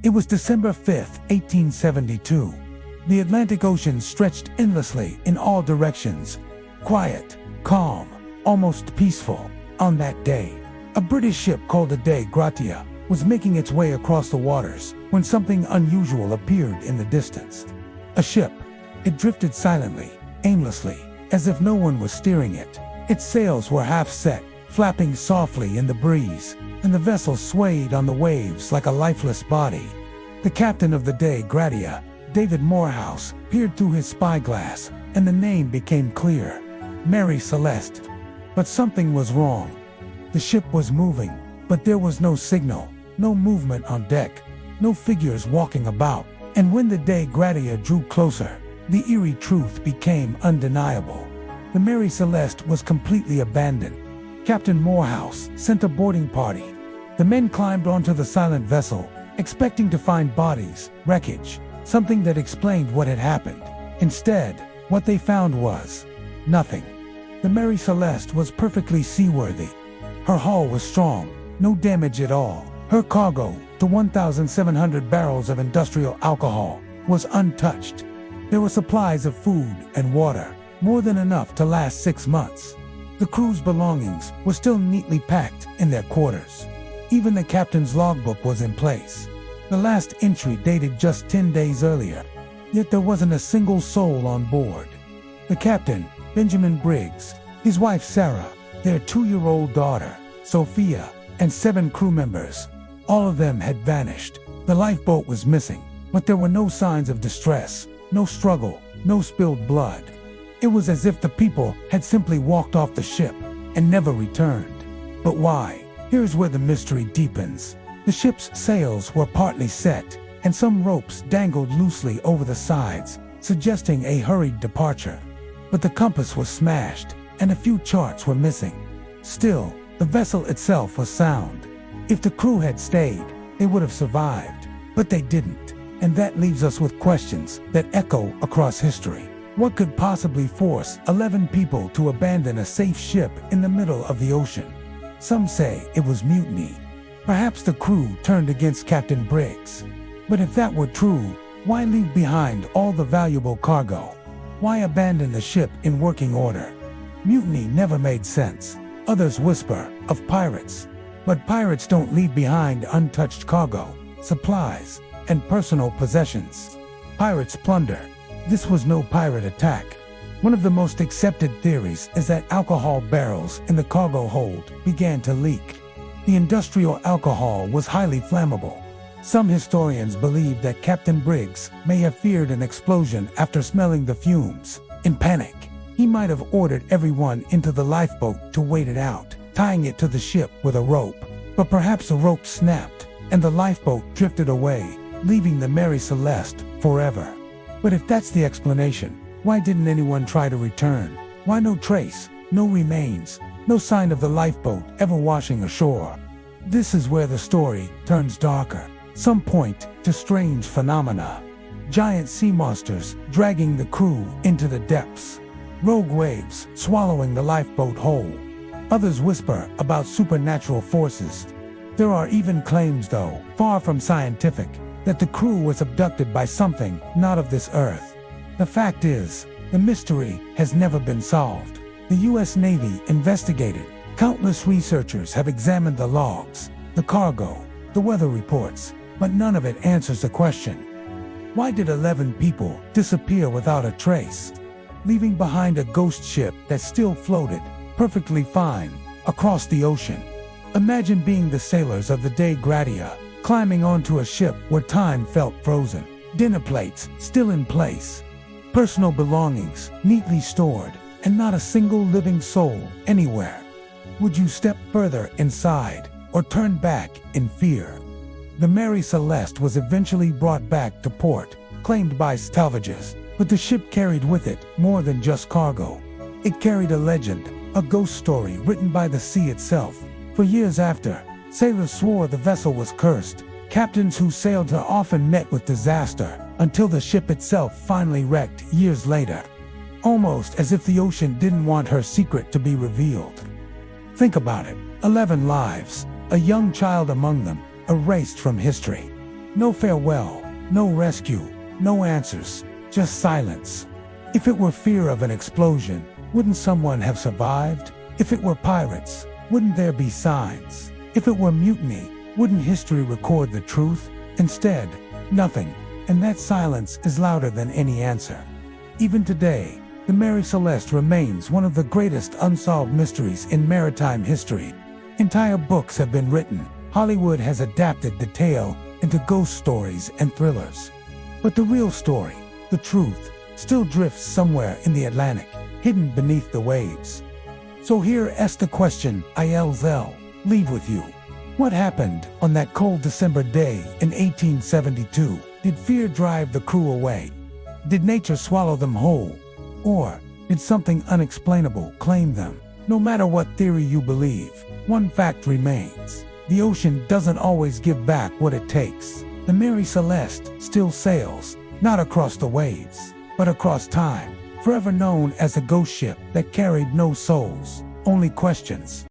It was December 5th, 1872. The Atlantic Ocean stretched endlessly in all directions. Quiet, calm, almost peaceful. On that day, a British ship called the Dei Gratia was making its way across the waters when something unusual appeared in the distance. A ship. It drifted silently, aimlessly, as if no one was steering it. Its sails were half set, flapping softly in the breeze, and the vessel swayed on the waves like a lifeless body. The captain of the Dei Gratia, David Morehouse, peered through his spyglass, and the name became clear: Mary Celeste. But something was wrong. The ship was moving, but there was no signal, no movement on deck, no figures walking about. And when the Dei Gratia drew closer, the eerie truth became undeniable. The Mary Celeste was completely abandoned. Captain Morehouse sent a boarding party. The men climbed onto the silent vessel, expecting to find bodies, wreckage, something that explained what had happened. Instead, what they found was nothing. The Mary Celeste was perfectly seaworthy. Her hull was strong, no damage at all. Her cargo, the 1,700 barrels of industrial alcohol, was untouched. There were supplies of food and water, more than enough to last 6 months. The crew's belongings were still neatly packed in their quarters. Even the captain's logbook was in place. The last entry dated just 10 days earlier, yet there wasn't a single soul on board. The captain, Benjamin Briggs, his wife Sarah, their 2-year-old daughter, Sophia, and 7 crew members, all of them had vanished. The lifeboat was missing, but there were no signs of distress, no struggle, no spilled blood. It was as if the people had simply walked off the ship and never returned. But why? Here's where the mystery deepens. The ship's sails were partly set, and some ropes dangled loosely over the sides, suggesting a hurried departure. But the compass was smashed, and a few charts were missing. Still, the vessel itself was sound. If the crew had stayed, they would have survived. But they didn't, and that leaves us with questions that echo across history. What could possibly force 11 people to abandon a safe ship in the middle of the ocean? Some say it was mutiny. Perhaps the crew turned against Captain Briggs. But if that were true, why leave behind all the valuable cargo? Why abandon the ship in working order? Mutiny never made sense. Others whisper of pirates. But pirates don't leave behind untouched cargo, supplies, and personal possessions. Pirates plunder. This was no pirate attack. One of the most accepted theories is that alcohol barrels in the cargo hold began to leak. The industrial alcohol was highly flammable. Some historians believe that Captain Briggs may have feared an explosion after smelling the fumes. In panic, he might have ordered everyone into the lifeboat to wait it out, tying it to the ship with a rope. But perhaps the rope snapped, and the lifeboat drifted away, leaving the Mary Celeste forever. But if that's the explanation, why didn't anyone try to return? Why no trace, no remains, no sign of the lifeboat ever washing ashore? This is where the story turns darker. Some point to strange phenomena. Giant sea monsters dragging the crew into the depths. Rogue waves swallowing the lifeboat whole. Others whisper about supernatural forces. There are even claims, though, far from scientific, that the crew was abducted by something not of this earth. The fact is, the mystery has never been solved. The U.S. Navy investigated. Countless researchers have examined the logs, the cargo, the weather reports, but none of it answers the question. Why did 11 people disappear without a trace, leaving behind a ghost ship that still floated, perfectly fine, across the ocean? Imagine being the sailors of the Dei Gratia, climbing onto a ship where time felt frozen, dinner plates still in place, personal belongings neatly stored, and not a single living soul anywhere. Would you step further inside or turn back in fear? The Mary Celeste was eventually brought back to port, claimed by salvagers, but the ship carried with it more than just cargo. It carried a legend, a ghost story written by the sea itself. For years after, sailors swore the vessel was cursed. Captains who sailed her often met with disaster, until the ship itself finally wrecked years later. Almost as if the ocean didn't want her secret to be revealed. Think about it, 11 lives, a young child among them, erased from history. No farewell, no rescue, no answers, just silence. If it were fear of an explosion, wouldn't someone have survived? If it were pirates, wouldn't there be signs? If it were mutiny, wouldn't history record the truth? Instead, nothing, and that silence is louder than any answer. Even today, the Mary Celeste remains one of the greatest unsolved mysteries in maritime history. Entire books have been written. Hollywood has adapted the tale into ghost stories and thrillers. But the real story, the truth, still drifts somewhere in the Atlantic, hidden beneath the waves. So here is the question I'll leave with you. What happened on that cold December day in 1872? Did fear drive the crew away? Did nature swallow them whole? Or did something unexplainable claim them? No matter what theory you believe, one fact remains. The ocean doesn't always give back what it takes. The Mary Celeste still sails, not across the waves, but across time, forever known as a ghost ship that carried no souls, only questions.